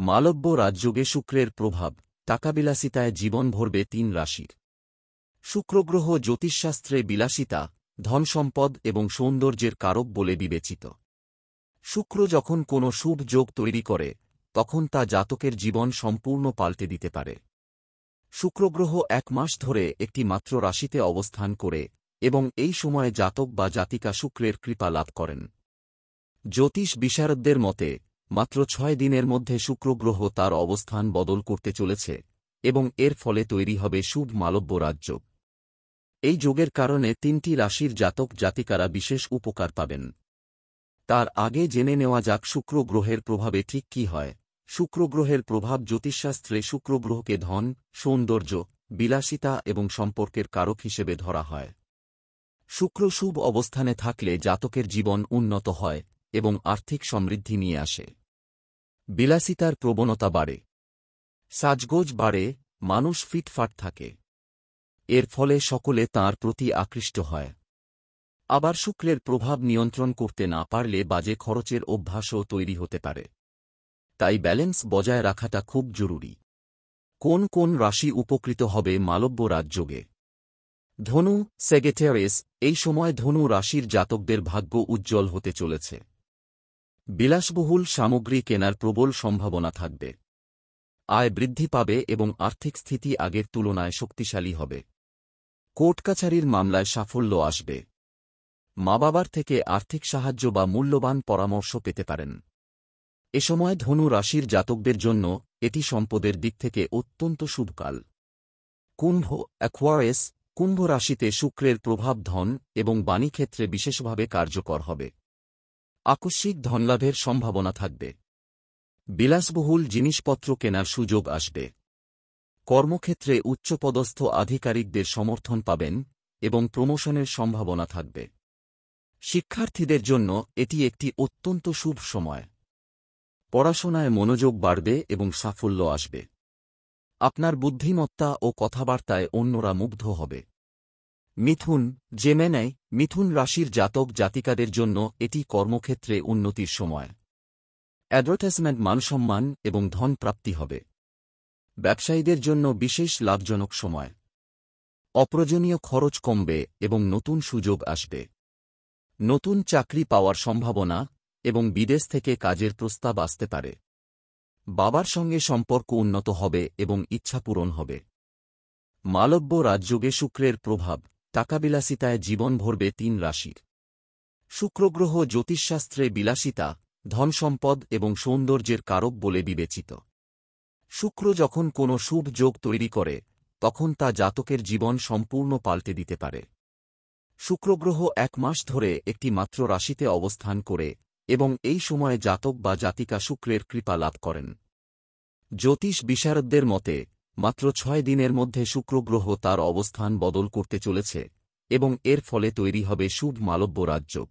মালব্য রাজযোগে শুক্রের প্রভাব, টাকাবিলাসিতায় জীবন ভরবে ৩ রাশির। শুক্রগ্রহ জ্যোতিষশাস্ত্রে বিলাসিতা, ধনসম্পদ এবং সৌন্দর্যের কারক বলে বিবেচিত। শুক্র যখন কোনো শুভ যোগ তৈরি করে তখন তা জাতকের জীবন সম্পূর্ণ পাল্টে দিতে পারে। শুক্রগ্রহ ১ মাস ধরে একটি মাত্র রাশিতে অবস্থান করে এবং এই সময়ে জাতক বা জাতিকা শুক্রের কৃপা লাভ করেন। জ্যোতিষ বিশারদদের মতে মাত্র ৬ দিনের মধ্যে শুক্রগ্রহ তার অবস্থান বদল করতে চলেছে এবং এর ফলে তৈরি হবে শুভ মালব্য রাজযোগ। এই যোগের কারণে ৩টি রাশির জাতক জাতিকারা বিশেষ উপকার পাবেন। তার আগে জেনে নেওয়া যাক শুক্র গ্রহের প্রভাবে ঠিক কী হয়। শুক্র গ্রহের প্রভাব জ্যোতিষশাস্ত্রে শুক্র গ্রহকে ধন, সৌন্দর্য, বিলাসিতা এবং সম্পর্কের কারক হিসেবে ধরা হয়। শুক্র শুভ অবস্থানে থাকলে জাতকের জীবন উন্নত হয় এবং আর্থিক সমৃদ্ধি নিয়ে আসে। বিলাসিতার প্রবণতা বাড়ে, সাজগোজ বাড়ে, মানুষ ফিটফাট থাকে। এর ফলে সকলে তাঁর প্রতি আকৃষ্ট হয়। আবার শুক্রের প্রভাব নিয়ন্ত্রণ করতে না পারলে বাজে খরচের অভ্যাসও তৈরি হতে পারে। তাই ব্যালেন্স বজায় রাখাটা খুব জরুরি। কোন কোন রাশি উপকৃত হবে মালব্য রাজযোগে? ধনু, সেগেটেরিয়াস। এই সময় ধনু রাশির জাতকদের ভাগ্য উজ্জ্বল হতে চলেছে। বিলাসবহুল সামগ্রী কেনার প্রবল সম্ভাবনা থাকবে। আয় বৃদ্ধি পাবে এবং আর্থিক স্থিতি আগের তুলনায় শক্তিশালী হবে। কোর্ট কাছারির মামলায় সাফল্য আসবে। মা বাবার থেকে আর্থিক সাহায্য বা মূল্যবান পরামর্শ পেতে পারেন। এ সময় ধনু রাশির জাতকদের জন্য এটি সম্পদের দিক থেকে অত্যন্ত শুভকাল। কুম্ভ, অ্যাকোয়ারিয়াস। কুম্ভ রাশিতে শুক্রের প্রভাব ধন এবং বাণীক্ষেত্রে বিশেষভাবে কার্যকর হবে। আকস্মিক ধনলাভের সম্ভাবনা থাকবে। বিলাসবহুল জিনিসপত্র কেনার সুযোগ আসবে। কর্মক্ষেত্রে উচ্চপদস্থ আধিকারিকদের সমর্থন পাবেন এবং প্রমোশনের সম্ভাবনা থাকবে। শিক্ষার্থীদের জন্য এটি একটি অত্যন্ত শুভ সময়। পড়াশোনায় মনোযোগ বাড়বে এবং সাফল্য আসবে। আপনার বুদ্ধিমত্তা ও কথাবার্তায় অন্যরা মুগ্ধ হবে। মিথুন, জেমিনি। মিথুন রাশির জাতক জাতিকাদের জন্য এটি কর্মক্ষেত্রে উন্নতির সময়। অ্যাডভার্টাইজমেন্ট, মানসম্মান এবং ধন প্রাপ্তি হবে। ব্যবসায়ীদের জন্য বিশেষ লাভজনক সময়। অপ্রয়োজনীয় খরচ কমবে এবং নতুন সুযোগ আসবে। নতুন চাকরি পাওয়ার সম্ভাবনা এবং বিদেশ থেকে কাজের প্রস্তাব আসতে পারে। বাবার সঙ্গে সম্পর্ক উন্নত হবে এবং ইচ্ছা পূরণ হবে। মালব্য রাজযোগে শুক্রের প্রভাব, টাকাবিলাসিতায় জীবন ভরবে ৩ রাশির। শুক্রগ্রহ জ্যোতিষশাস্ত্রে বিলাসিতা, ধনসম্পদ এবং সৌন্দর্যের কারক বলে বিবেচিত। শুক্র যখন কোনো শুভ যোগ তৈরি করে তখন তা জাতকের জীবন সম্পূর্ণ পাল্টে দিতে পারে। শুক্রগ্রহ ১ মাস ধরে একটি মাত্র রাশিতে অবস্থান করে এবং এই সময়ে জাতক বা জাতিকা শুক্রের কৃপা লাভ করেন। জ্যোতিষ বিশারদদের মতে মাত্র ৬ দিনের মধ্যে শুক্রগ্রহ তার অবস্থান বদল করতে চলেছে এবং এর ফলে তৈরি হবে শুভ মালব্য রাজযোগ।